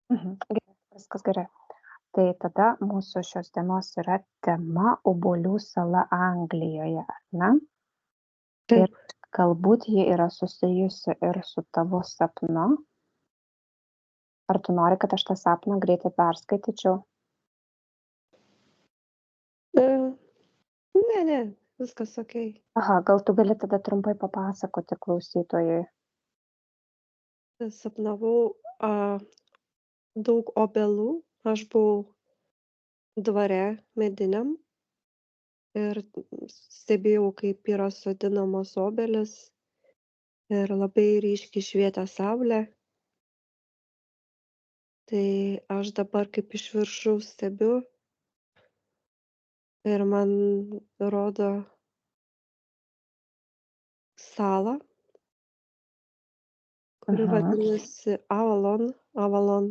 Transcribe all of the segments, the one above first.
Gerai, viskas gerai. Tai tada mūsų šios dienos yra tema Obuolių sala Anglijoje, ar ne? Ir Taip. galbūt ji yra susijusi ir su tavo sapnu. Ar tu nori, kad aš tą sapną greitai perskaityčiau? E, ne, viskas okei. Aha, gal tu gali tada trumpai papasakoti klausytojui. Sapnavau daug obelų. Aš buvau dvare mediniam ir stebėjau, kaip yra sodinamos obelys ir labai ryškiai švietė saulė. Tai aš dabar kaip iš viršaus stebiu ir man rodo salą, kuri vadinasi Avalon.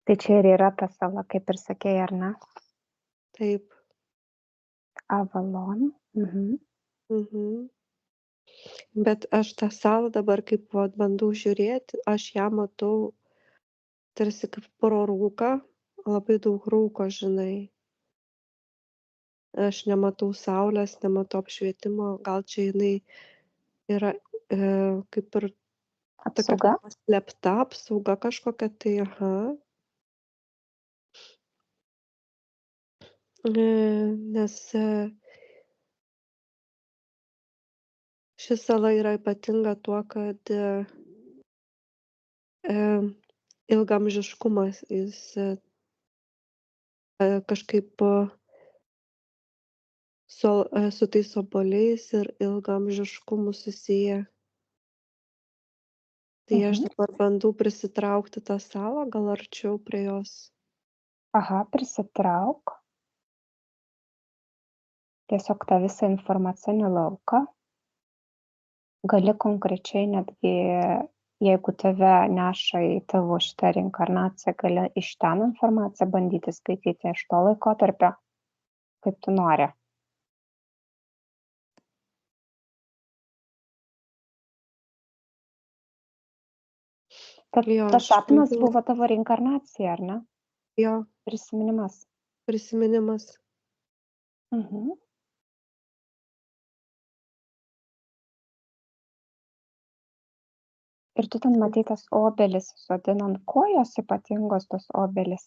Tai čia ir yra ta sala, kaip ir sakei, ar ne? Taip. Avalon. Mhm. Bet aš tą salą dabar kaip vat bandau žiūrėti, aš ją matau tarsi kaip pro rūką, labai daug rūko, žinai. Aš nematau saulės, nematau apšvietimo, gal čia jinai yra kaip ir tokia Apsauga? paslėpta apsauga kažkokia tai, aha. Nes ši sala yra ypatinga tuo, kad ilgaamžiškumas, jis kažkaip su tais obuoliais ir ilgaamžiškumu susiję. Tai aš dabar bandau prisitraukti tą salą, gal arčiau prie jos. Aha, prisitrauk. Tiesiog tą visą informacinį lauką. Gali konkrečiai netgi, jeigu tave neša į tavo šitą reinkarnaciją, gali iš ten informaciją bandyti skaityti iš to laikotarpio, kaip tu nori. Jo, Tas aš sapnas bandau. buvo tavo reinkarnacija, ar ne? Jo, Prisiminimas. prisiminimas. Ir tu ten matei tas obelis sodinant. Kuo jos ypatingos tos obelis?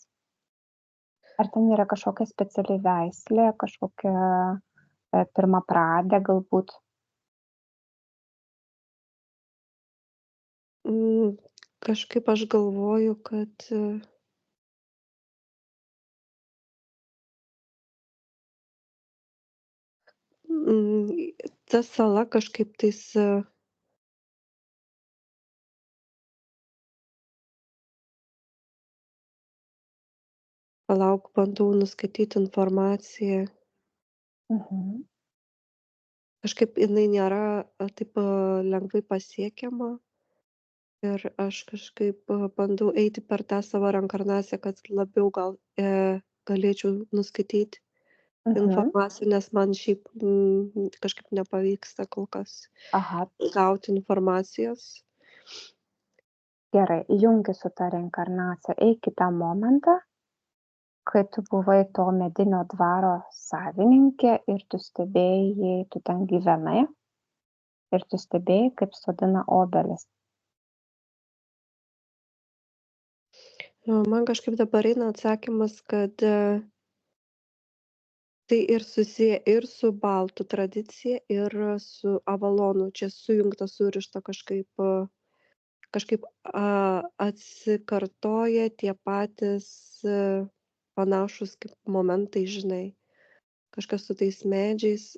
Ar ten yra kažkokia speciali veislė, kažkokia pirmapradė galbūt? Kažkaip aš galvoju, kad ta sala kažkaip tais palauk, bandau nuskaityt informaciją. Kažkaip jinai nėra taip lengvai pasiekiama. Ir aš kažkaip bandau eiti per tą savo reinkarnaciją, kad labiau gal galėčiau nuskaityt informaciją, nes man šiaip kažkaip nepavyksta kol kas Aha, gauti informacijos. gerai, jungi su ta reinkarnacija. Eik į tą momentą, kai tu buvai to medinio dvaro savininkė ir tu stebėjai, tu ten gyvenai ir tu stebėjai, kaip sodina obelis. Man kažkaip dabar eina atsakymas, kad tai ir susiję ir su baltų tradicija, ir su Avalonu. Čia sujungta, surišta kažkaip atsikartoja tie patys panašūs kaip momentai, žinai. Kažkas su tais medžiais.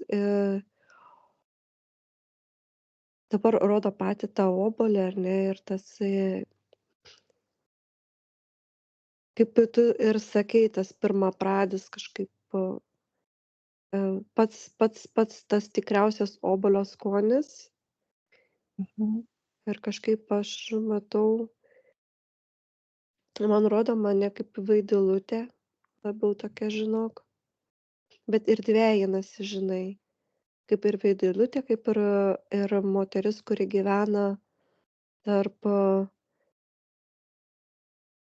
Dabar rodo patį tą obuolį, ar ne, ir tas, kaip tu ir sakei, tas pirmapradis kažkaip pats tas tikriausias obuolio skonis. Ir kažkaip aš matau, man rodo mane kaip vaidilutė, labiau tokia, žinok. Bet ir dvejinasi, žinai. Kaip ir vaidilutė, kaip ir moteris, kuri gyvena tarp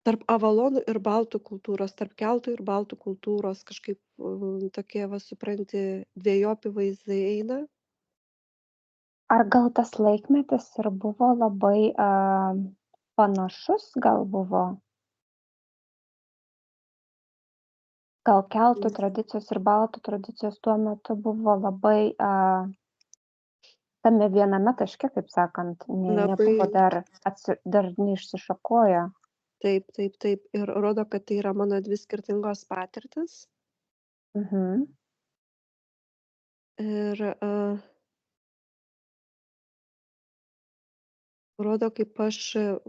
tarp avalonų ir baltų kultūros, tarp keltų ir baltų kultūros kažkaip, tokie va supranti, dvejopi vaizdai eina. Ar gal tas laikmetis ir buvo labai, panašus gal buvo? Gal keltų Mm. tradicijos ir baltų tradicijos tuo metu buvo labai, tame viename taške, kaip sakant, Labai nebuvo dar neišsišakoję. taip, taip, taip. Ir rodo, kad tai yra mano 2 skirtingos patirtys. Mhm, Ir, rodo, kaip aš,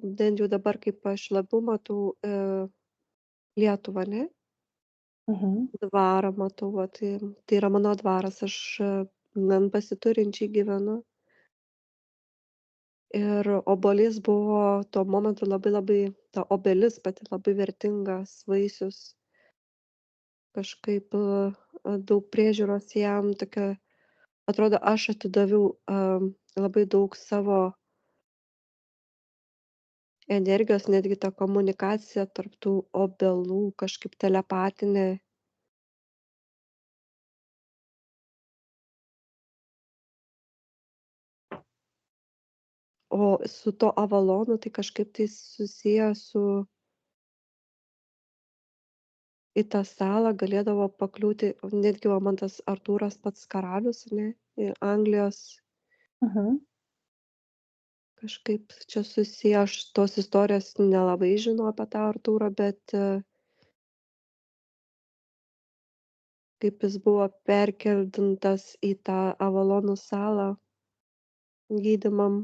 bent jau dabar, kaip aš labiau matau, Lietuvą, ne, mhm, dvarą matau, va, tai yra mano dvaras, aš, gan pasiturinčiai gyvenu. Ir obuolys buvo tuo momentu labai labai ta obelis pati labai vertingas vaisius. Kažkaip, daug priežiūros jam, tokia atrodo, aš atidaviau, labai daug savo energijos, netgi ta komunikacija tarp tų obelų kažkaip telepatinė. O su tuo Avalonu tai kažkaip tai susiję su į tą salą galėdavo pakliūti netgi va man tas Artūras pats karalius, ane, Anglijos mhm, kažkaip čia susiję. Aš tos istorijos nelabai žinau apie tą Artūrą, bet, kaip jis buvo perkeldintas į tą Avalonų salą gydymam.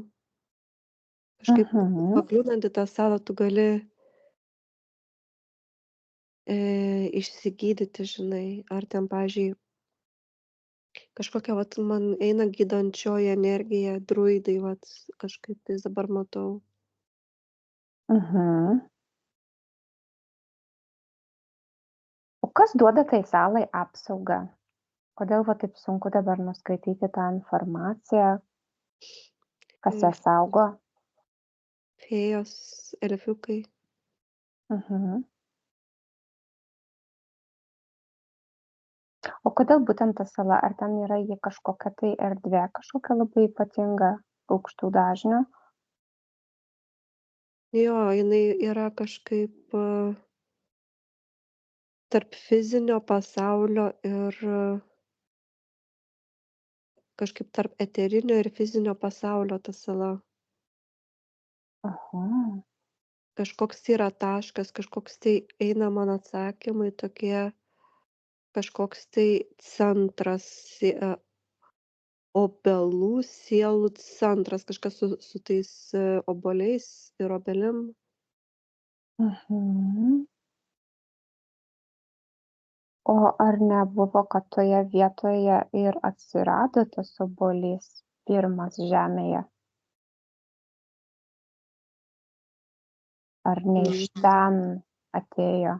Kažkaip mhm, pakliūnant į tą salą tu gali, išsigydyti, žinai, ar ten, pavyzdžiui, kažkokia vat man eina gydančioji energija, druidai vat kažkaip tais dabar matau. mhm. O kas duoda tai salai apsaugą? Kodėl va taip sunku dabar nuskaityti tą informaciją, kas ją Ir saugo? fėjos, elfiukai. Mhm. O kodėl būtent ta sala? Ar ten yra ji kažkokia tai erdvė, kažkokia labai ypatinga, aukštų dažnių? Jo, jinai yra kažkaip, tarp fizinio pasaulio ir, kažkaip tarp eterinio ir fizinio pasaulio ta sala. Aha. Kažkoks yra taškas, kažkoks tai eina man atsakymai tokie, kažkoks tai centras, obelų sielų centras, kažkas su tais, obuoliais ir obelim. Mhm. O ar nebuvo, kad toje vietoje ir atsirado tas obuolys pirmas žemėje? Ar ne iš Mm. ten atėjo?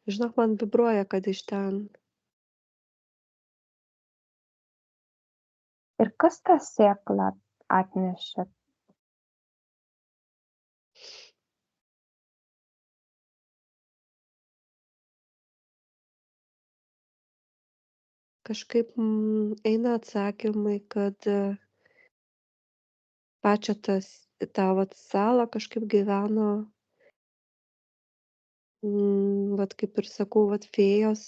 Žinok, man vibruoja, kad iš ten. Ir kas tą sėklą atnešė? Kažkaip, eina atsakymai, kad, pačią tą vat salą kažkaip gyveno, vat kaip ir sakau, vat fėjos,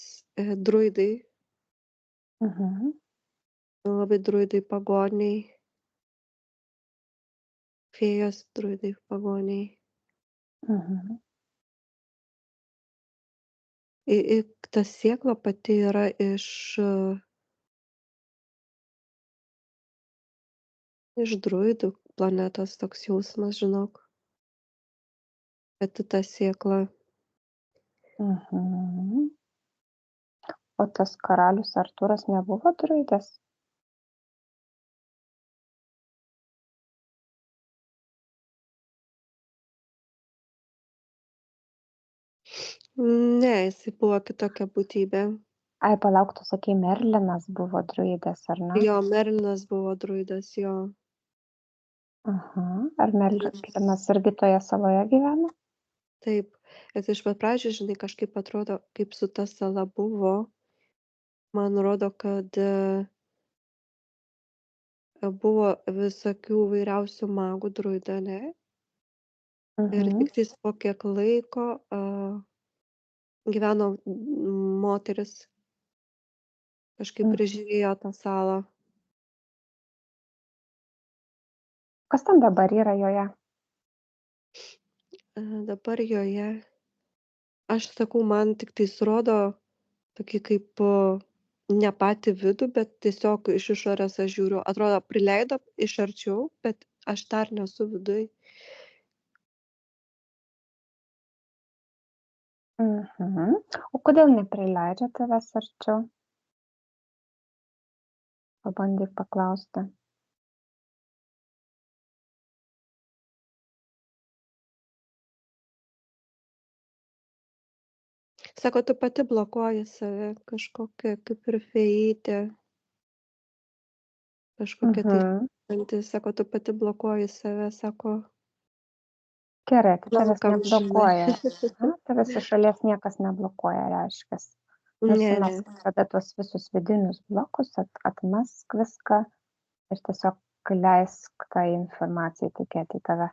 druidai, Mhm, labai druidai pagoniai, fėjos, druidai pagoniai. mhm, I ta sėkla pati yra iš druidų planetos, toks jausmas, žinok, pati ta sėkla. mhm. O tas karalius Artūras nebuvo druidas? Ne, jisai buvo kitokia būtybė. Ai, palauk, tu sakei Merlinas buvo druidas, ar ne? Jo, Merlinas buvo druidas, jo. Aha. Ar Ir Merlinas irgi toje saloje gyvena? taip, ir iš pat pradžių, žinai, kažkaip atrodo, kaip su ta sala buvo, man rodo, kad buvo visokių įvairiausių magų druidų, ane? Ir Mhm. tiktais po kiek laiko gyveno moteris, kažkaip Mm. prižiūrėjo tą salą. Kas ten dabar yra joje? Dabar joje, aš sakau, man tiktais rodo tokį kaip ne patį vidų, bet tiesiog iš išorės aš žiūriu. Atrodo, prileido iš arčiau, bet aš dar nesu viduj. Mhm. O kodėl neprileidžia tavęs arčiau? Pabandyk paklausti. Sako, tu pati blokuoji save, kažkokia kaip ir fėjytė, kažkokia tai Mhm. mintis, sako, tu pati blokuoji save, sako, Gerai, tai tavęs lankam žinai. neblokuoja. Aha, tavęs iš šalies niekas neblokuoja, reiškias. Ne, ne. Nusimesk tada tuos visus vidinius blokus, atmesk viską ir tiesiog leisk tai informacijai tikėti į tave.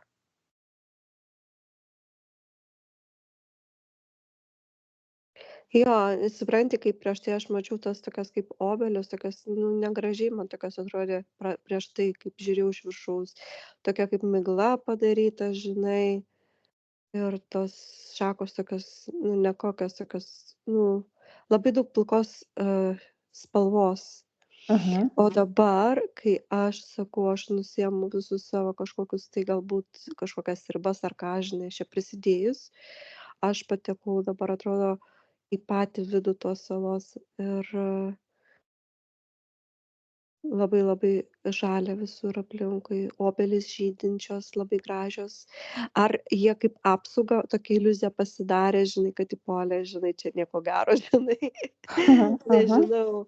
Jo, supranti, kaip prieš tai aš mačiau tas tokias kaip obelis, tokias, nu, negražiai man tokios atrodė prieš tai, kaip žiūrėjau iš viršaus. Tokia kaip migla padaryta, žinai, ir tos šakos tokios, nu, nekokios tokios, nu, labai daug pilkos spalvos. Mhm. O dabar, kai aš sakau, aš nusiemu visus savo kažkokius, tai galbūt kažkokias ribas ar ką, žinai, čia prisidėjus, aš patekau dabar atrodo į patį vidų tos salos ir labai labai žalia visur aplinkui, obelys žydinčios, labai gražios. Ar jie kaip apsaugą tokią iliuziją pasidarė, žinai, kad įpuolė, žinai, čia nieko gero, žinai, Mhm. Mhm. nežinau.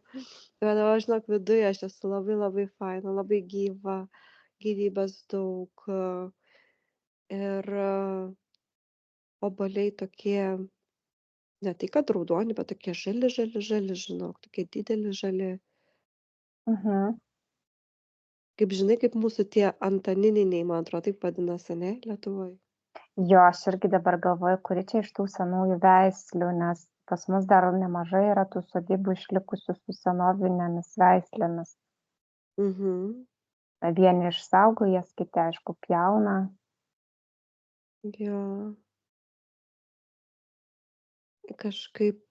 Bet aš žinok, viduje aš esu labai labai faina, labai gyva, gyvybės daug ir obuoliai tokie, ne tai kad raudoni, bet tokie žali, žali, žali, žinok, tokie dideli žali. Mhm. Kaip žinai, kaip mūsų tie antanininiai, man atrodo, taip vadinasi, ane, Lietuvoj. Jo, aš irgi dabar galvoju, kuri čia iš tų senųjų veislių, nes pas mus dar nemažai yra tų sodybų išlikusių su senovinėmis veislėmis. Mhm. Vieni išsaugo jas, kiti, aišku, pjauna. Jo. Kažkaip,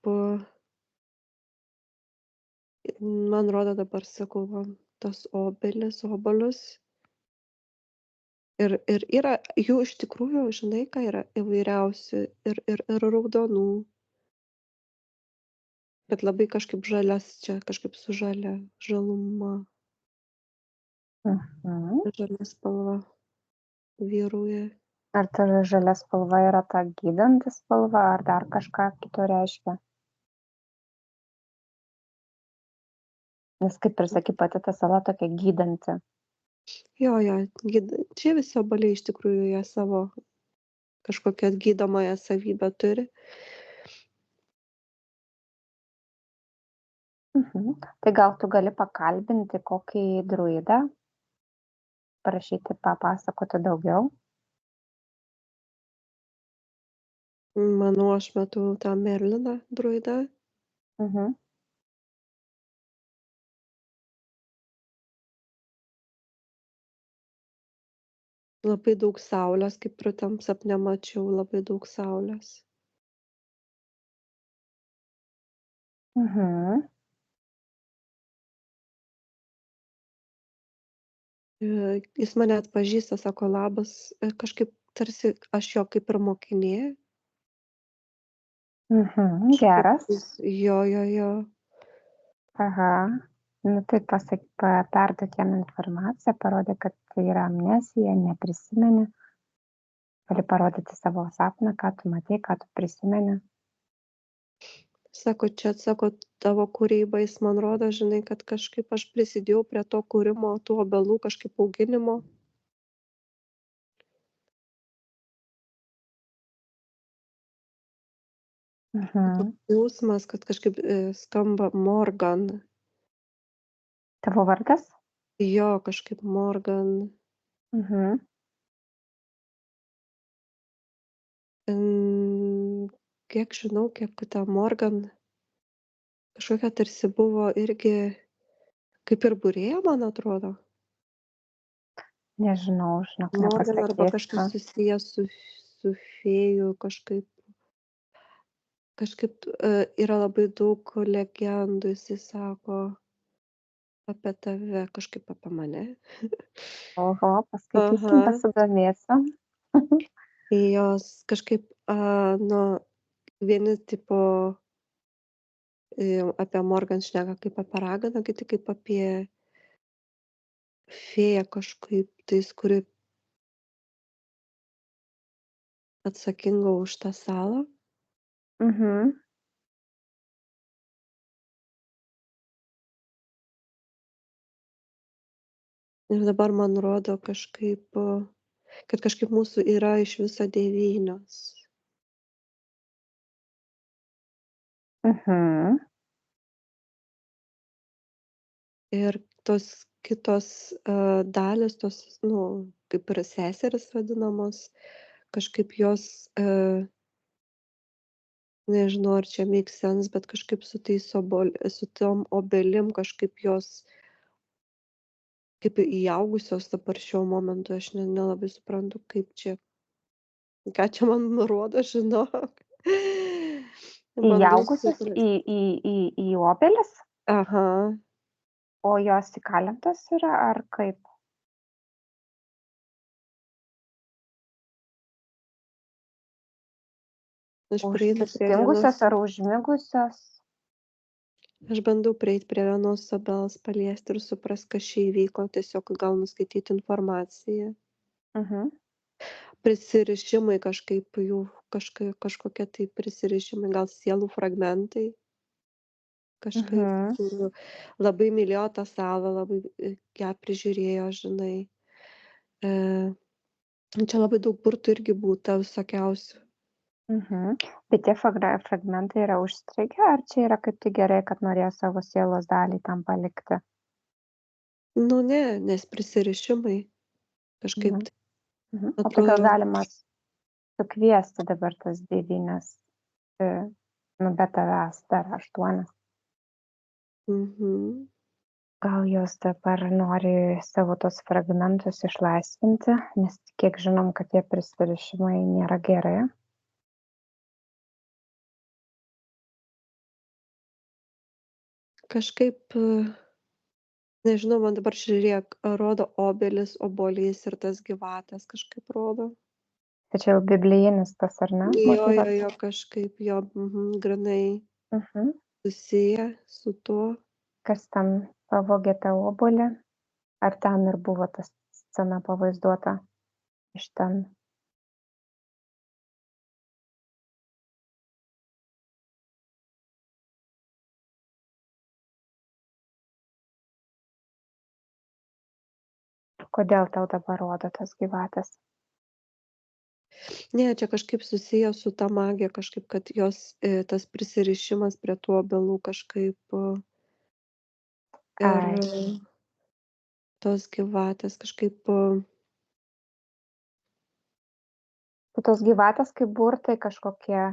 man rodo dabar sakau, va, tos obelis, obolius. Ir yra jų iš tikrųjų, žinai, ką yra įvairiausių ir raudonų, bet labai kažkaip žalias čia, kažkaip su žaluma, Mhm. žalia spalva vyrauja. Ar ta žalia spalva yra ta gydanti spalva, ar dar kažką kito reiškia? Nes kaip ir sakai, pati ta sala tokia gydanti. Jo, čia visi obuoliai iš tikrųjų jie savo kažkokią gydomąją savybę turi. Mhm. Tai gal tu gali pakalbinti kokį druidą, prašyti papasakoti daugiau? Manau, aš matau tą Merliną druidą. Mhm. Labai daug saulės, kaip ir tam sapne mačiau, labai daug saulės. Mhm. Jis mane atpažįsta, sako labas, kažkaip tarsi aš jo kaip ir mokinė. Mhm. Kažkaip Geras. jo. Aha. Nu tai perduok jam informaciją, parodė, kad tai yra amnezija, neprisimeni. Gali parodyti savo sapną, ką tu matei, ką tu prisimeni. Sako, čia, sako, tavo kūryba, jis man rodo, žinai, kad kažkaip aš prisidėjau prie to kūrimo, tų obelų kažkaip auginimo. Mhm. Jausmas, kad kažkaip skamba Morgan. Tavo vardas? Jo, kažkaip Morgan. Mhm. Kiek žinau, kiek ta Morgan kažkokia tarsi buvo irgi kaip ir būrėja, man atrodo. Nežinau, žinok, Morgan arba kažkas nepasakysiu. susijęs su fėjų kažkaip yra labai daug legendų, jisai sako apie tave, kažkaip apie mane. Oho, paskaitysim, Aha, pasidomėsim. jos kažkaip, nu, vieni tipo apie Morgan šneka kaip apie raganą, kiti kaip apie fėją kažkaip tais, kuri atsakinga už tą salą. Mhm. Ir dabar man rodo kažkaip, kad kažkaip mūsų yra iš viso 9. Mhm. Ir tos kitos dalys, tos, nu, kaip ir seserys vadinamos, kažkaip jos, nežinau, ar čia make sense, bet kažkaip su tom obelim kažkaip jos kaip įaugusios dabar šiuo momentu, aš nelabai suprantu, kaip čia, ką čia man nurodo, žinok. Bandau Įaugusios suprast. į obelis, Aha. o jos įkalintos yra, ar kaip? Aš prieinu prie vienos, Užsistingusios ar užmigusios? aš bandau prieit prie vienos obels, paliesti ir suprast, kas čia įvyko, tiesiog gal nuskaityti informaciją. Mhm. Prisirišimai kažkaip jų, kažkokie tai prisirišimai, gal sielų fragmentai. Kažkaip, Mhm. kur labai mylėjo tą salą, labai ją prižiūrėjo, žinai. E, Čia labai daug burtų irgi būta visokiausių. Mhm. Bet tie fragmentai yra užstrigę, ar čia yra kaip tik gerai, kad norėjo savo sielos dalį tam palikti? Nu ne, nes prisirišimai kažkaip Mhm. tai Mhm. O tai gal atrodo. galima sukviesti dabar tas 9, nu be tavęs dar 8. Mhm. Gal jos dabar nori savo tos fragmentus išlaisvinti, nes kiek žinom, kad tie prisirišimai nėra gerai. Kažkaip, nežinau, man dabar žiūrėk, rodo obelis, obuolys ir tas gyvatės kažkaip rodo. Tai čia jau biblijinis tas, ar ne? Motyvas. Jo, kažkaip jo, granai Mhm. susiję su tuo. Kas ten pavogė tą obuolį? Ar ten ir buvo ta scena pavaizduota iš ten? Kodėl tau dabar rodo tas gyvatės? Ne, čia kažkaip susiję su ta magija, kažkaip, kad jos tas prisirišimas prie tų obelų kažkaip ir Ai, tos gyvatės kažkaip, tai tos gyvatės kaip burtai kažkokie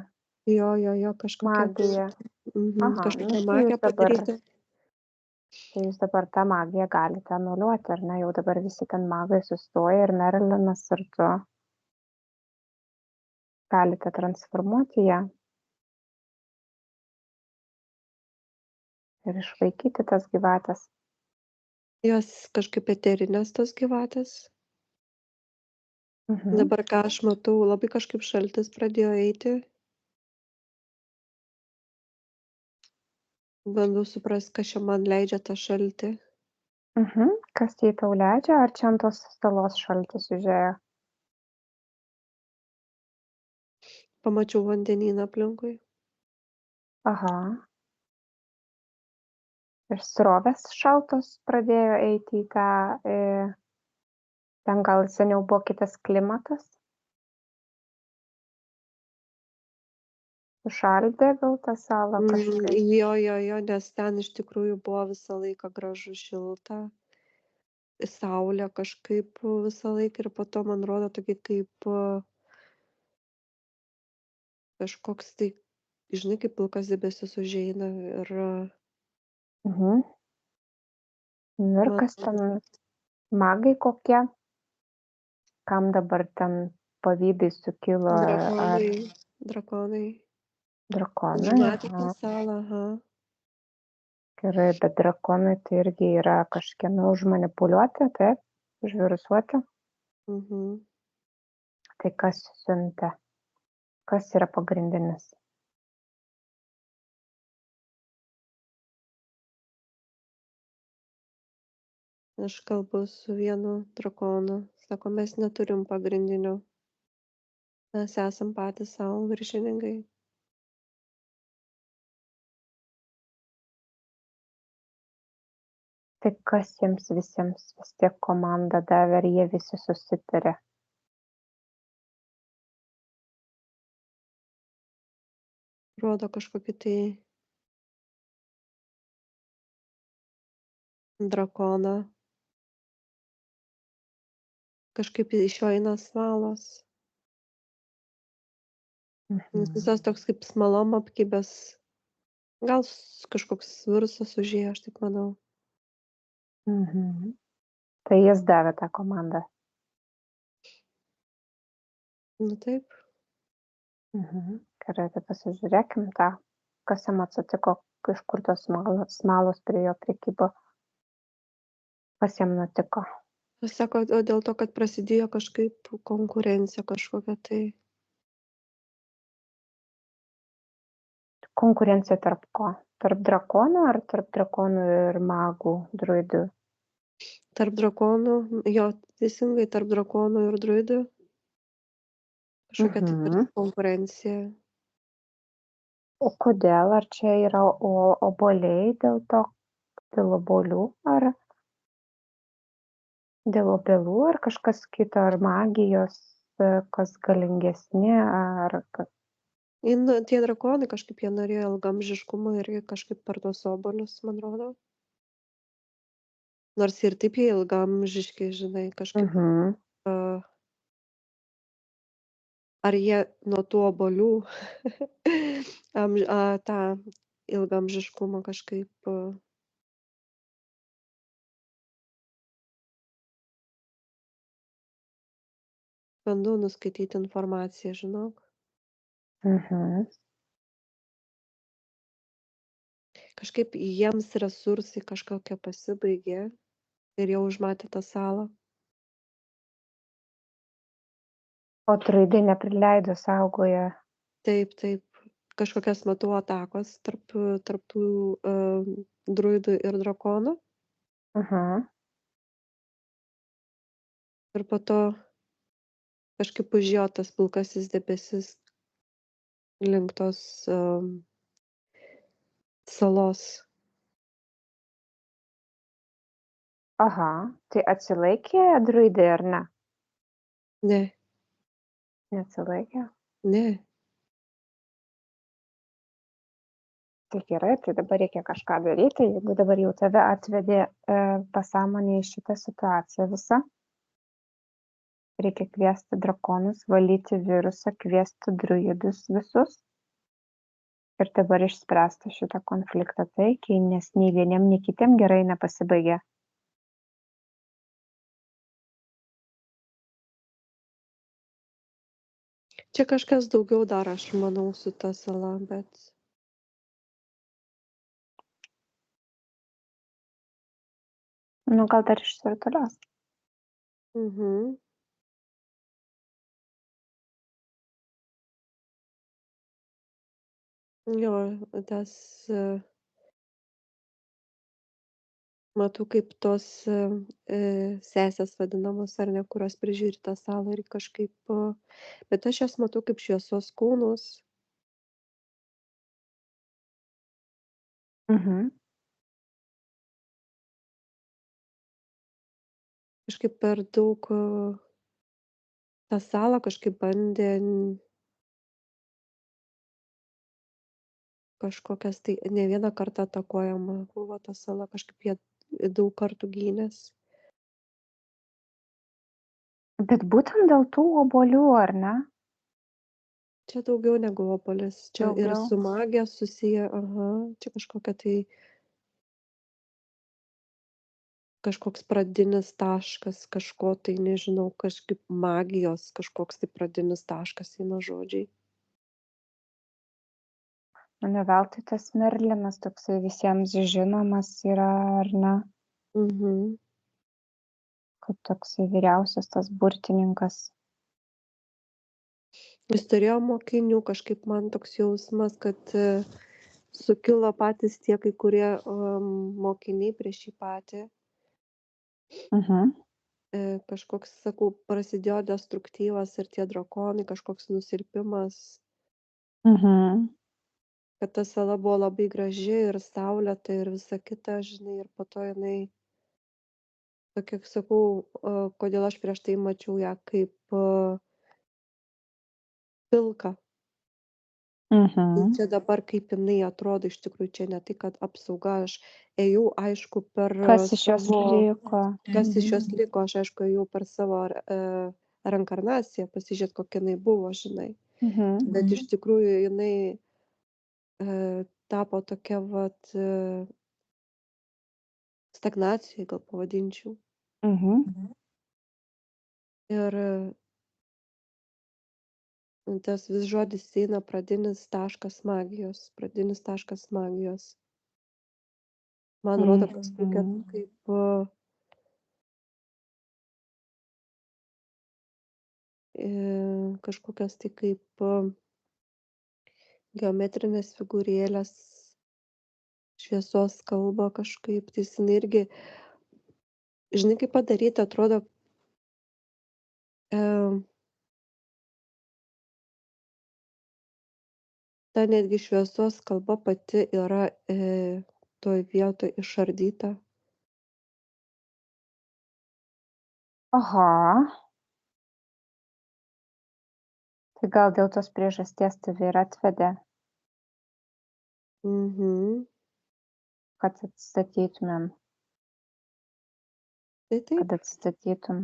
jo, kažkokia magija. Aha, nu kažkokia magija tai padaryta. jūs dabar tą magiją galite anuliuoti, ar ne? Jau dabar visi ten magai sustoja ir Merlinas ir tu galite transformuoti ją ir išvaikyti tas gyvatės. Jos kažkaip eterinės tos gyvatės. Mhm. Dabar ką aš matau, labai kažkaip šaltis pradėjo eiti. Bandau suprast, kas čia man leidžia tą šaltį. Mhm. Kas jai tau leidžia, ar čia ant tos salos šaltis užėjo? Pamačiau vandenyną aplinkui. Aha. Ir srovės šaltos pradėjo eiti į tą, ten gal seniau buvo kitas klimatas? Sušaldė gal tą salą kažkaip? Jo, nes ten iš tikrųjų buvo visą laiką gražu, šilta, saulė kažkaip visą laiką ir po to, man rodo, tokie kaip kažkoks tai, žinai, kaip pilkas debesis užeina ir Mhm. Nu ir man kas ten magai kokie? Kam dabar ten pavydai sukilo ar drakonai, drakonai drakonai? užmatė Aha. tą salą, aha. Gerai, bet drakonai tai irgi yra kažkieno užmanipuliuoti, taip? Užvirusuoti. Mhm. Tai kas siuntė? Kas yra pagrindinis? Aš kalbu su vienu drakonu, sako, mes neturim pagrindinio, mes esam patys savo viršininkai. Tai kas jiems visiems vis tiek komandą davė, ar jie visi susitarė? Rodo kažkokį tai drakoną, kažkaip iš jo eina smalos, nes Mhm. visas toks kaip smalom apkibęs, gal kažkoks virusas užėjo, aš taip manau. Mhm. Tai jis davė tą komandą. Nu taip, Mhm. Gerai, tai pasižiūrėkim tą, kas jam atsitiko, iš kur tos smalos prie jo prikibo, kas jam nutiko. jis sako, o dėl to, kad prasidėjo kažkaip konkurencija kažkokia tai Konkurencija tarp ko? Tarp drakonų ar tarp drakonų ir magų, druidų? tarp drakonų, jo, teisingai, tarp drakonų ir druidų, kažkokia tai Mhm. tarsi konkurencija. O kodėl? Ar čia yra obuoliai dėl to, dėl obuolių, ar dėl obelų, ar kažkas kito, ar magijos, kas galingesni, ar kas? Tie drakonai kažkaip jie norėjo ilgaamžiškumo ir jie kažkaip per tuos obuolius, man rodo. Nors ir taip jie ilgaamžiški, žinai, kažkaip. Mhm. Ar jie nuo tų obuolių tą ilgaamžiškumą kažkaip bandau nuskaityti informaciją, žinok. Mhm. Kažkaip jiems resursai kažkokie pasibaigė ir jau užmatė tą salą. O druidai neprileido, saugoja. Taip. Kažkokias matau atakos tarp tų druidų ir drakonų. Mhm. Ir po to kažkaip užėjo tas pilkasis debesis link tos salos. Aha, tai atsilaikė druidai ar ne? Ne, Neatsilaikė. ne. Tai gerai, tai dabar reikia kažką daryti, jeigu dabar jau tave atvedė pasąmonė į šitą situaciją visą. Reikia kviesti drakonus, valyti virusą, kviesti druidus visus. Ir dabar išspręsti šitą konfliktą taikiai, nes nei vieniem, nei kitiem gerai nepasibaigė. Čia kažkas daugiau dar, aš manau, su ta sala, bet Nu, gal dar išsirutulios. mhm. Jo, tas matau, kaip tos sesės vadinamos, ar ne, kurios prižiūri tą salą ir kažkaip, bet aš jas matau kaip šviesos kūnus. Mhm. Kažkaip per daug tą salą kažkaip bandė kažkokias tai ne vieną kartą atakuojama buvo ta sala, kažkaip jie daug kartų gynėsi. Bet būtent dėl tų obuolių, ar ne? Čia daugiau negu obuolis, čia ir Daugiau. su magija susiję, aha, čia kažkoks pradinis taškas, kažko tai nežinau, kažkaip magijos, kažkoks tai pradinis taškas eina žodžiai. Nu, ne veltui tas Merlinas toksai visiems žinomas yra, ar ne? Mhm. Kaip toksai vyriausias tas burtininkas. Jis turėjo mokinių, kažkaip man toks jausmas, kad sukilo patys tie kai kurie mokiniai prieš jį patį. Mhm. Kažkoks, sakau, prasidėjo destruktyvas ir tie drakonai, kažkoks nusilpimas, Mhm. kad ta sala buvo labai graži ir saulėta ir visa kita, žinai, ir po to jinai, tokia, sakau, kodėl aš prieš tai mačiau ją kaip pilką. Tai Mhm. čia dabar kaip jinai atrodo, iš tikrųjų čia ne tai, kad apsauga, aš ėjau, aišku, per Kas iš jos savo, liko? kas iš Mhm. jos liko, aš aišku ėjau per savo reinkarnaciją, pasižiūrėt, kokia jinai buvo, žinai. Mhm. Bet iš tikrųjų jinai tapo tokia vat stagnacijoj, gal pavadinčiau. Mhm. Ir tas vis žodis eina pradinis taškas magijos, pradinis taškas magijos. Man rodo kažkokia Mhm. kaip kažkokios tai kaip geometrinės figūrėlės, šviesos kalba kažkaip, tai jinai irgi, žinai, kaip padaryti, atrodo, ta netgi šviesos kalba pati yra toj vietoj išardyta. Aha. Tai gal dėl tos priežasties tave ir atvedė, Mhm. kad atstatytumėm, Tai taip, kad atstatytum.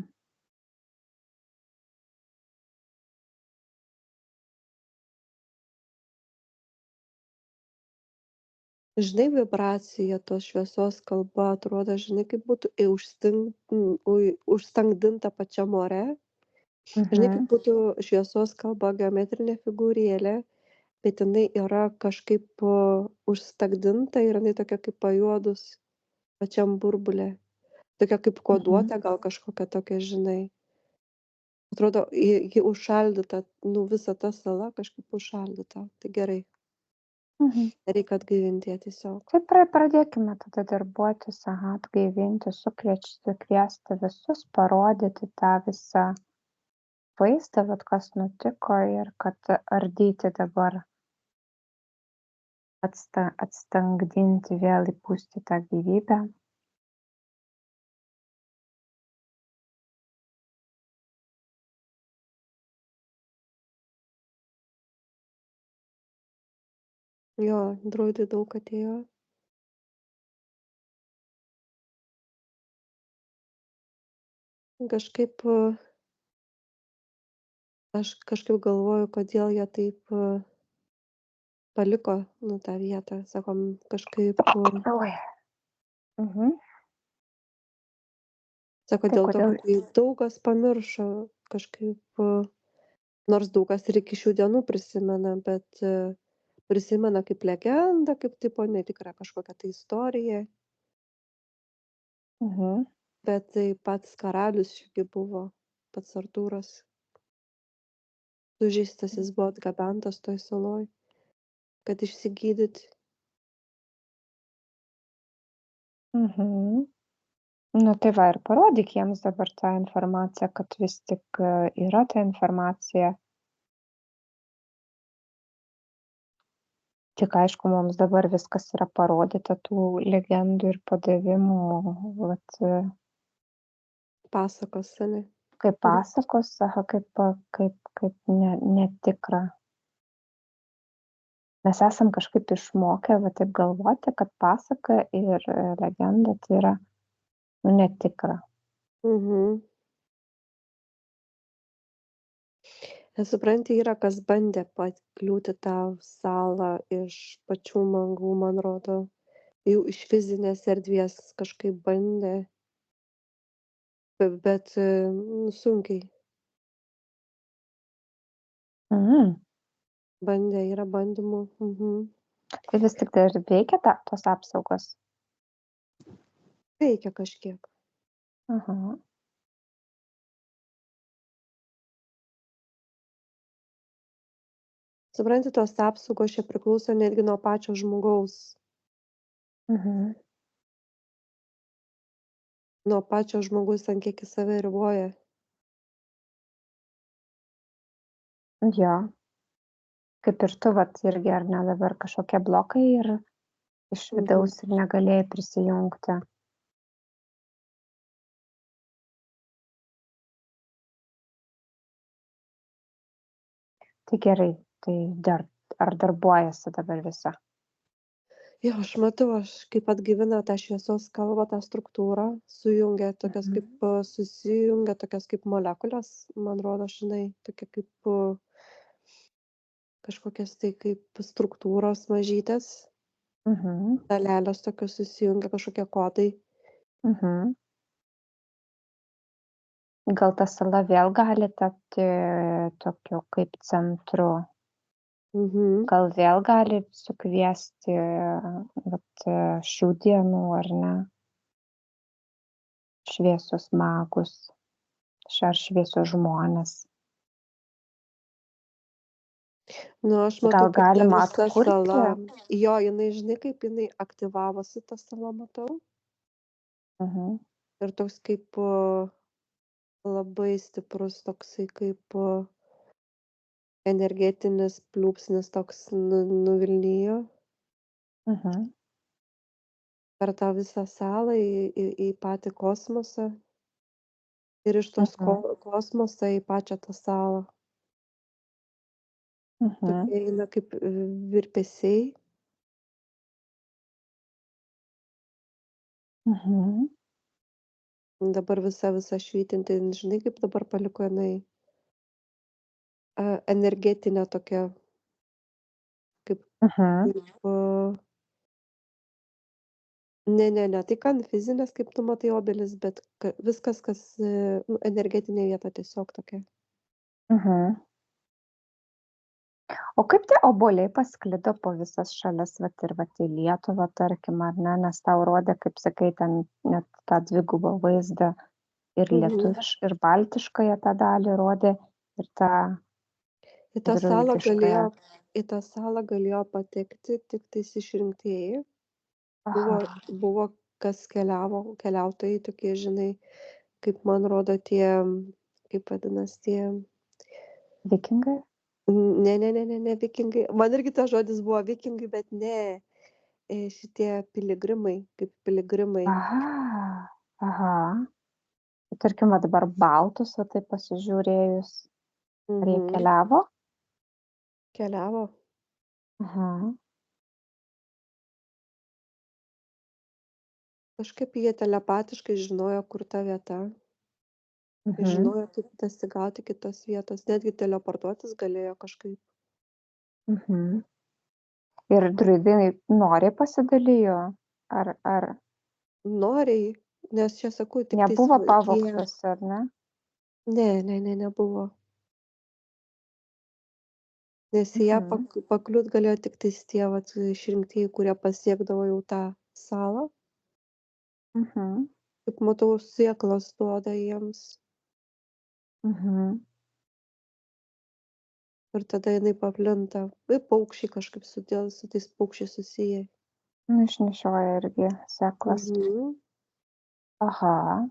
žinai, vibracija tos šviesos kalba atrodo, žinai, kaip būtų užstangdinta pačiam ore. Žinai, kaip Mhm. būtų šviesos kalba geometrinė figūrėlė, bet jinai yra kažkaip užstagdinta ir jinai tokia kaip pajuodus pačiam burbule. Tokia kaip Mhm. koduotė gal kažkokia tokia, žinai. Atrodo, ji užšaldyta, nu visa ta sala kažkaip užšaldyta. Tai gerai, Mhm. reikia atgaivinti ją tiesiog. Tai pradėkime tada darbuotis, aha, atgaivinti, sukviesti visus, parodyti tą visą vaizdą, vat kas nutiko ir kad ardyti dabar, atstangdinti, vėl įpūsti tą gyvybę. Jo, druidai daug atėjo. Kažkaip aš kažkaip galvoju, kodėl jie taip paliko, nu, tą vietą, sakom, kažkaip, Oi. Mhm. sako, Tai dėl to, kodėl? kad jį daug kas pamiršo, kažkaip, nors daug kas ir iki šių dienų prisimena, bet prisimena kaip legendą, kaip tipo netikrą kažkokią tai istoriją, Mhm. bet tai pats karalius šiaipgi buvo, pats Artūras, sužeistas jis buvo atgabentas toj saloj, kad išsigydyti. Mhm. Nu tai va ir parodyk jiems dabar tą informaciją, kad vis tik yra ta informacija. Tik aišku, mums dabar viskas yra parodyta, tų legendų ir padavimų, vat, Pasakos, ane? kaip pasakos, aha, kaip netikra. Mes esam kažkaip išmokę va taip galvoti, kad pasaka ir legenda tai yra netikra. Mhm. Nes supranti, yra kas bandė pakliūti tą salą iš pačių mangų, man rodo, jau iš fizinės erdvės kažkaip bandė, bet sunkiai Mhm. bandė, yra bandymų. Mhm. Tai vis tik tai ir veikia tos apsaugos. Veikia kažkiek. Aha. Supranti, tos apsaugos čia priklauso netgi nuo pačio žmogaus. Mhm. Nuo pačio žmogus, ant kiek jis save riboja. Jo. Kaip ir tu, vat irgi, ar ne, dabar kažkokie blokai ir iš Mhm. vidaus ir negalėjai prisijungti. Tai gerai, tai ar darbuojasi dabar visa? Jo, aš matau, kaip atgaivina tą šviesos kalvą, tą struktūrą, sujungia tokias Mhm. kaip susijungia tokias kaip molekulės, man rodo, žinai, tokia kaip kažkokias tai kaip struktūros mažytės, Mhm. dalelės tokios susijungia, kažkokie kodai. Mhm. Gal ta sala vėl gali tapti tokiu kaip centru? Mhm. Gal vėl gali sukviesti vat, šių dienų, ar ne, šviesius magus, ar šviesius žmones? Nu, aš matau, Gal kaip ta galima visa sala, atkurti? jo, jinai, žinai, kaip jinai aktyvavosi, ta sala, matau. Mhm. Ir toks kaip labai stiprus, toksai kaip energetinis pliūpsnis toks nuvilnijo Mhm. per tą visą salą į patį kosmosą ir iš tos Mhm. kosmosą į pačią tą salą. Mhm. Tokie eina kaip virpesiai. Mhm. Dabar visa švytinti, žinai, kaip dabar paliko jinai energetinę tokią, kaip, Mhm. kaip ne tai kan fizinės, kaip tu matai obelis, bet viskas, kas energetinė vieta tiesiog tokia. Mhm. O kaip tie obuoliai pasklido po visas šalis, vat ir vat į Lietuvą, tarkim, ar ne, nes tau rodė, kaip sakai, ten net tą dvigubą vaizdą ir Mhm. ir baltiškąją tą dalį rodė, ir tą Į tą salą galėjo, graikiškąją. į tą salą galėjo patekti tiktais išrinktieji. Buvo, Aha, buvo kas keliautojai tokie, žinai, kaip man rodo tie, kaip vadinas tie, vikingai? ne vikingai. Man irgi tas žodis buvo vikingai, bet ne, šitie piligrimai, kaip piligrimai. Aha, aha. Tarkim, va dabar baltus, va taip pasižiūrėjus, ar jie Mhm. keliavo? Keliavo. Aha. Kažkaip jie telepatiškai žinojo, kur ta vieta. Mhm. Žinojo, kaip dasigauti kitos vietos. Netgi teleportuotis galėjo kažkaip. Mhm. Ir druidai noriai pasidalijo, ar Noriai, nes čia sakau, tiktais nebuvo jie. pavogtas, ar ne? Nebuvo. Nes į ją Mhm. pakliūt galėjo tiktais tie vat išrinktieji, kurie pasiekdavo jau tą salą. Mhm. Kaip matau, sėklas duoda jiems. Mhm. Ir tada jinai paplinta. Ir paukščiai kažkaip su tais paukščiais susiję. Nu, išnešioja irgi sėklas. Mhm. Aha,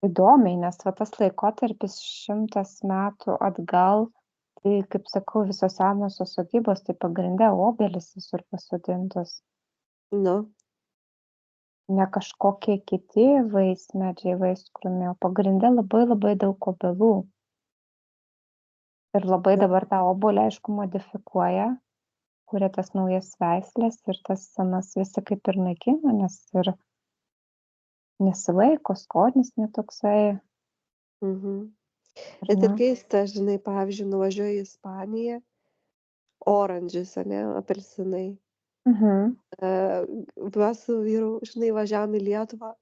įdomiai, nes va tas laikotarpis 100 metų atgal, tai, kaip sakau, visos senosios sodybos, tai pagrinde obelys visur pasodintos, Nu, ne kažkokie kiti vaismedžiai, vaiskrūmiai, o pagrinde labai labai daug obelų. Ir labai Jo. dabar tą obuolį, aišku, modifikuoja, kuria tas naujas veisles ir tas senas visi kaip ir naikina, nes ir nesilaiko, skonis ne toksai, Mhm. ar Bet ne? ir keista, žinai, pavyzdžiui, nuvažiuoji į Ispaniją, oranžis, ane, apelsinai. Mhm, Mes su vyru, žinai, važiavom į Lietuvą,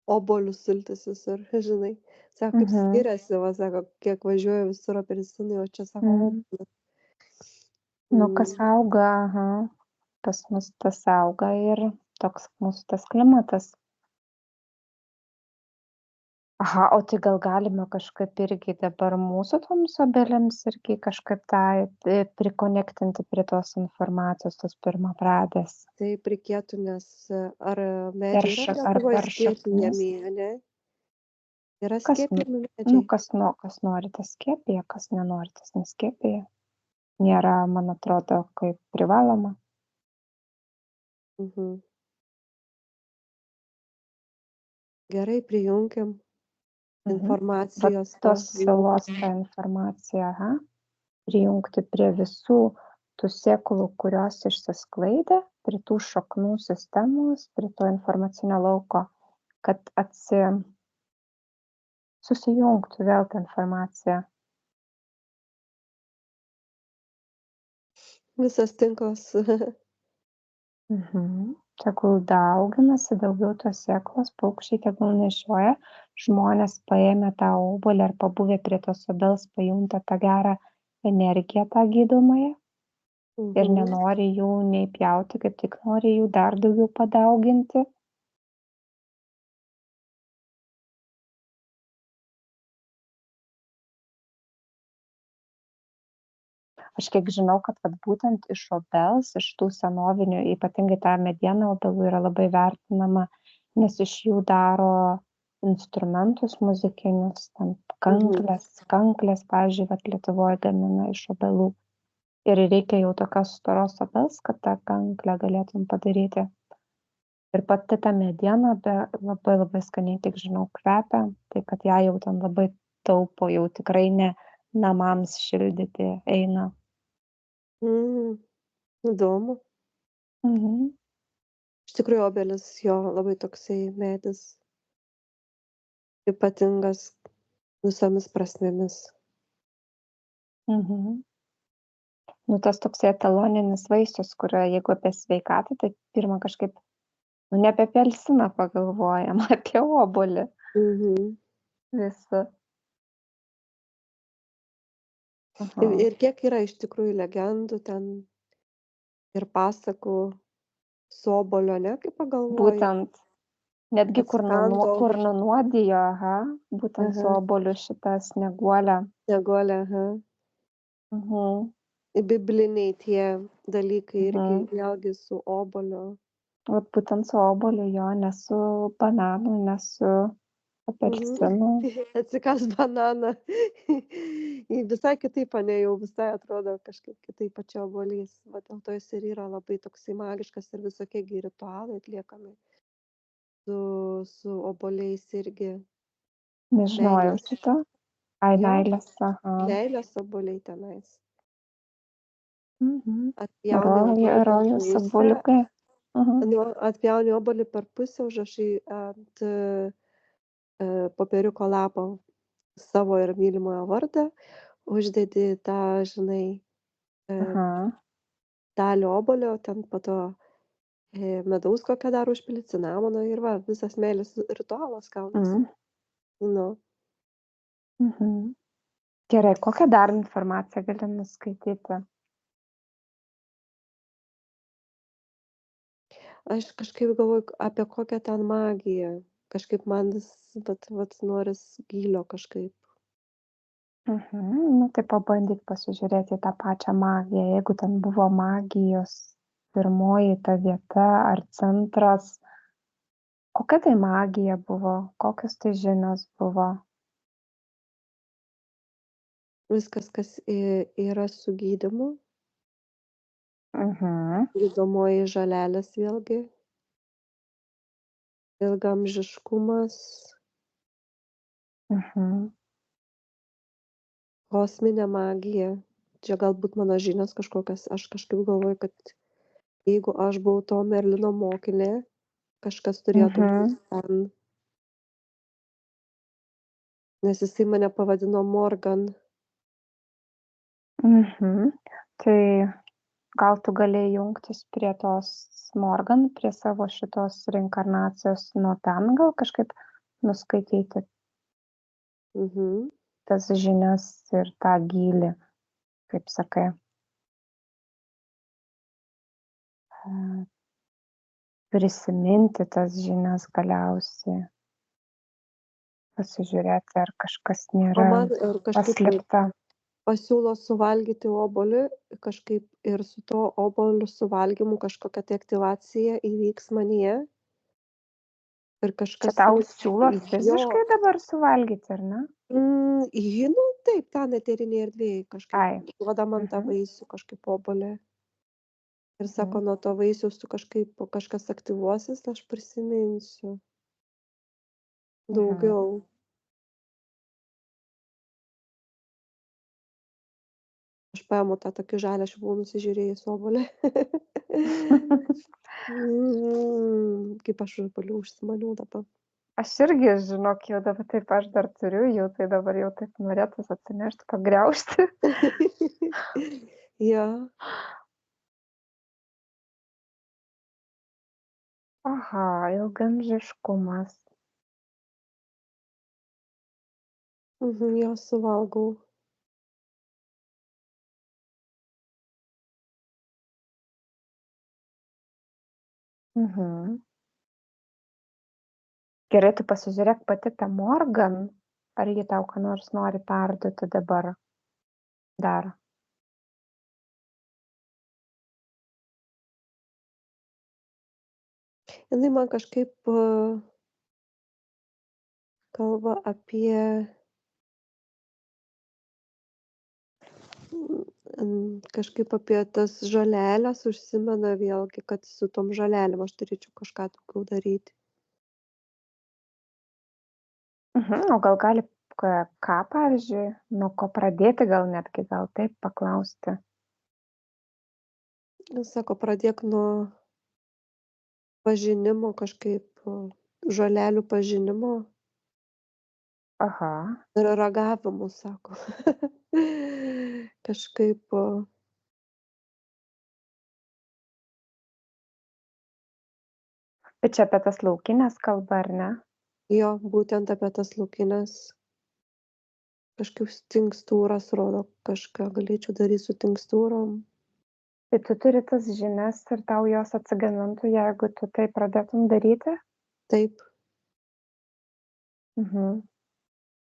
obuolių sultys visur, žinai. Sako, kaip mhm, skiriasi, va, sako, kiek važiuoju visur apelsinai, o čia, sako, mhm. obuolių. Nu, kas Mm. auga, aha, pas mus tas auga ir toks mūsų tas klimatas. Aha, o tai gal galima kažkaip irgi dabar mūsų toms obelims irgi kažkaip tą prikonektinti prie tos informacijos, tos pirmapradės. Taip reikėtų, nes ar Per medžiai yra ar Lietuvoj per šaknis. skiepijami, ane? Yra Kas, skiepijami nu, medžiai? kas nori, tas skiepija, kas nenori, tas neskiepija. Nėra, man atrodo, kaip privaloma. Mhm. Gerai, prijunkim Mhm. Vat informacijos to tos silos lauko. tą informaciją, aha, prijungti prie visų tų sėklų, kurios išsisklaidė, prie tų šaknų sistemos, prie to informacinio lauko, kad susijungtų vėl ta informacija. Visas tinklas. Mhm. Tegul dauginasi daugiau tos sėklos, paukščiai tegul nešioja, žmonės paėmę tą obuolį ar pabuvę prie tos obels pajunta tą gerą energiją, tą gydomąją. Ir Mhm. nenori jų nei pjauti, kaip tik nori jų dar daugiau padauginti. Aš kiek žinau, kad vat būtent iš obels, iš tų senovinių, ypatingai ta mediena obelų yra labai vertinama, nes iš jų daro instrumentus muzikinius, ten Mhm. kanklės, pavyzdžiui, vat Lietuvoj gamina iš obelų. Ir reikia jau tokios storos obels, kad tą kanklę galėtum padaryti. Ir pati ta mediena labai labai skaniai, tik žinau, kvepia, tai kad ją jau ten labai taupo, jau tikrai ne namams šildyti eina. Mm, įdomu. Mhm. Iš tikrųjų, obelis jo labai toksai medis ypatingas visomis prasmėmis. Mhm. Nu, tas toksai etaloninis vaisius, kurio jeigu apie sveikatą, tai pirma kažkaip, nu, ne apie apelsiną pagalvojam, apie obuolį Mhm. visą. Ir, Aha. ir kiek yra iš tikrųjų legendų ten ir pasakų su obuoliu, ne, kaip pagalvoji, Būtent netgi atsikando. kur nunuodijo, aha, būtent Aha, su obuoliu šitą snieguolę. snieguolė, aha. Mhm. Bibliniai tie dalykai irgi Mhm. vėlgi su obuoliu. Vat būtent su obuoliu jo, ne su bananu, ne su Mhm. apelsinu. Atsikąst bananą. Visai kitaip, ane, jau visai atrodo kažkaip kitaip pačia obuolys. Va dėl to jis ir yra labai toksai magiškas ir visokie gi ritualai atliekami su obuoliais irgi. Nežinojau Meilės. šito. Ai, Jo, meilės, aha. meilės obuoliai tenais. Mhm. Atpjauni obuolį per Rojaus pusę. obuoliukai. Aha. Nu, atpjauni obuolį per pusę, užrašai ant popieriuko lapo savo ir mylimojo vardą, uždedi tą, žinai, e, Aha. dalį obuolio, ten po to medaus kokią dar užpili, cinamono ir va, visas meilės ritualas gaunasi. Mhm. Nu, Mhm. Gerai, kokią dar informaciją gali nuskaityti? aš kažkaip galvoju apie kokią ten magiją. Kažkaip man vis, vat noris gylio kažkaip. Mhm. Nu, tai pabandyk pasižiūrėti į tą pačią magiją. Jeigu ten buvo magijos pirmoji ta vieta ar centras, kokia tai magija buvo, kokios tai žinios buvo. Viskas, kas yra su gydymu, Mhm. gydomoji žolelės vėlgi, ilgaamžiškumas, Mhm. Kosminė magija. Čia galbūt mano žinios kažkokios. Aš kažkaip galvoju, kad jeigu aš buvau to Merlino mokinė, kažkas turėtų būti ten, nes jisai mane pavadino Morgan. Tai gal tu galėjai jungtis prie tos Morgan, prie savo šitos reinkarnacijos nuo ten gal kažkaip nuskaityti Mhm. tas žinias ir tą gylį, kaip sakai. Prisiminti tas žinias galiausiai. Pasižiūrėti, ar kažkas O nėra man ir kažkaip paslėpta. pasiūlo suvalgyti obuolį, kažkaip ir su to obuoliu suvalgymu kažkokia tai aktyvacija įvyks manyje. Ir Čia kažkas tau nu, siūlo jo. fiziškai dabar suvalgyti, ar ne? Nu, taip, ten eterinėje erdvėje kažkaip Ai. duoda man tą vaisių, kažkaip obuolį. Ir sako, nuo to vaisiaus tu kažkaip kažkas aktyvuosis, aš prisiminsiu daugiau. Aš paimu tą tokį žalią, aš buvau nusižiūrėjus obuolį. Kaip aš obuolių užsimaniau dabar. Aš irgi, žinok, jau dabar taip aš dar turiu, jau tai dabar jau taip norėtus atsinešti, pagriaužti. Jo. Aha, ilgaamžiškumas. Jo suvalgau. Gerai, tu pasižiūrėk pati tą Morgan, ar ji tau ką nors nori perduoti dabar dar. Jinai man kažkaip kalba apie kažkaip apie tas žolelės, užsimena vėlgi, kad su tom žolelėm aš turėčiau kažką daugiau daryti. O gal gali ką, pavyzdžiui, nuo ko pradėti, gal netgi, gal taip paklausti. Sako, pradėk nuo pažinimo kažkaip, žolelių pažinimo Aha. ir ragavimo, sako. Kažkaip. Bet čia apie tas laukinės kalba, ar ne? Jo, būtent apie tas laukinės. Kažkaip tinkstūras rodo, kažką galėčiau daryti su tinkstūrom. Tai tu turi tas žinias ir tau jos atsigamintų, jeigu tu tai pradėtum daryti? Taip.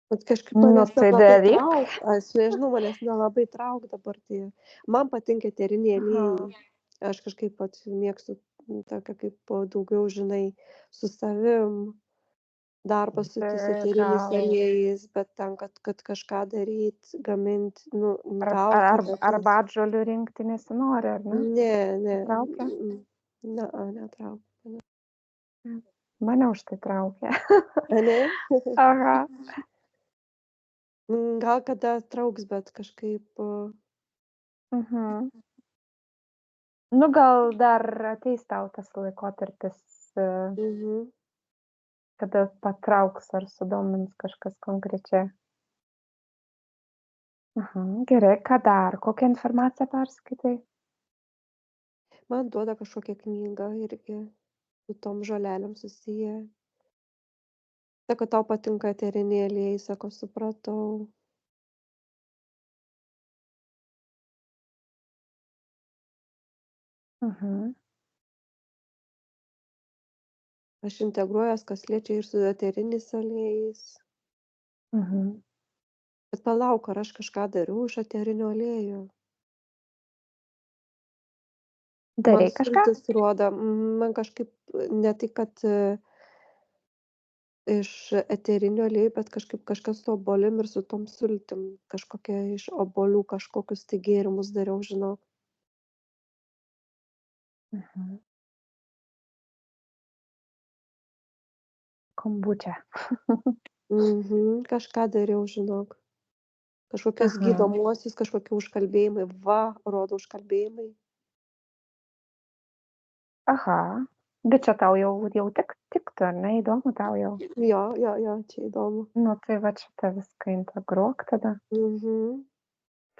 Bet kažkaip Nu, manęs tai nelabai daryk. trauk. Aš nežinau, manęs nelabai trauk dabar. Tai man patinka eteriniai aliejai. Aš kažkaip pat mėgstu tokią kaip daugiau, žinai, su savim darbą su tais Tai eteriniais gal aliejais, bet ten, kad kažką daryti, gaminti, nu, gauti. arbatžolių rinkti nesinori, ar ne? Ne. Traukia? Netraukia. Mane už tai traukia. Ne? Aha. Gal kada trauks, bet kažkaip. Nu, gal dar ateis tau tas laikotarpis, kada patrauks ar sudomins kažkas konkrečiai. Gerai, ką dar? Kokią informaciją perskaitai? Man duoda kažkokią knygą irgi su tom žolelėm susiję. Sako, tau patinka eteriniai aliejai, sako, supratau. Aš integruojuos, kas liečia ir su eteriniais aliejais. Bet palauk, ar aš kažką dariau iš eterinių aliejų? Darei kažką? Sultis rodo, man kažkaip ne tai, kad iš eterinių aliejų, bet kažkaip kažkas su obuolim ir su tom sultim. Kažkokia iš obuolių kažkokius tai gėrimus dariau, žinok. Kombučia. Kažką dariau, žinok. Kažkokias Aha, gydomuosius, kažkokie užkalbėjimai. Va, rodo užkalbėjimai. aha. Bet čia tau jau tiktų, ar ne? Įdomu tau jau. Jo, čia įdomu. Nu, tai va šitą viską integruok tada, Mhm.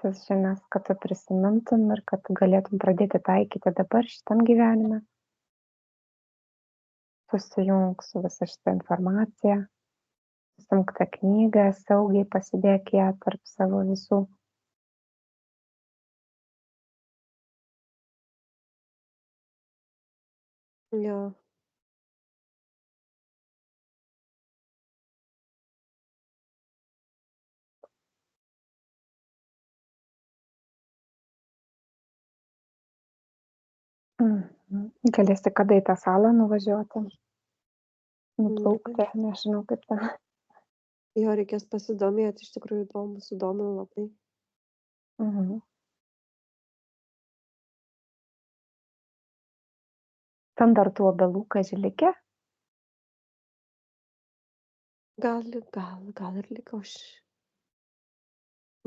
tas žinias, kad tu prisimintum ir kad tu galėtum pradėti taikyti dabar šitam gyvenime. Susijunk su visa šita informacija, susimk tą knygą, saugiai pasidėk ją tarp savo visų. Jo. Mhm. Galėsi kada į tą salą nuvažiuoti, Nu, nuplaukti, nežinau kaip ten. jo, reikės pasidomėti, iš tikrųjų įdomu, sudomino labai. Mhm. Ten dar tų obelų kaži likę? Gal ir liko aš.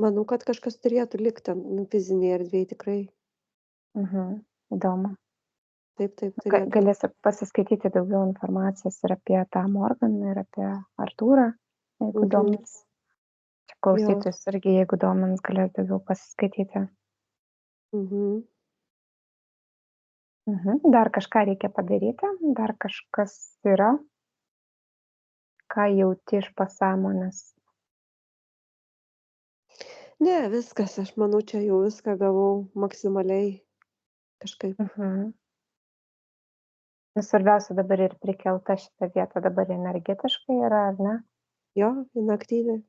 Manau, kad kažkas turėtų likti ten, nu, fizinėje erdvėje tikrai. Mhm. Įdomu. Taip, turėtų. Galėsi pasiskaityti daugiau informacijos ir apie tą Morganą, ir apie Artūrą, jeigu Mhm. domins. Čia Jo. klausytojus irgi, jeigu domins, galės daugiau pasiskaityti. Mhm. Dar kažką reikia padaryti, dar kažkas yra, ką jauti iš pasąmonės. Ne, viskas, aš manau, čia jau viską gavau maksimaliai kažkaip. Nu, svarbiausia dabar ir prikelta šita vieta dabar energetiškai yra, ar ne? Jo, inaktyvi.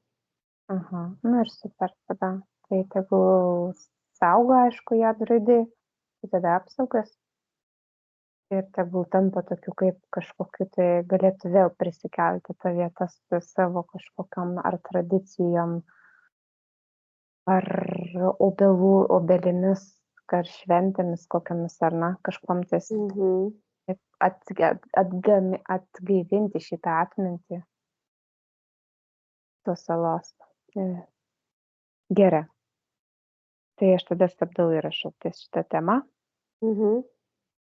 Aha, nu ir super tada. Tai tegul saugo, aišku, ją druidai, tai tada apsaugas. Ir tegul tampa tokiu kaip kažkokiu, tai galėtų vėl prisikelti tą vietą su savo kažkokiam ar tradicijom, ar obelimis, ar šventėmis kokiamis, ar na, kažkom ties Mhm. atgaivinti šitą atmintį tos salos. Gerai. Tai aš tada stabdau įrašą ties šitą temą. Mhm.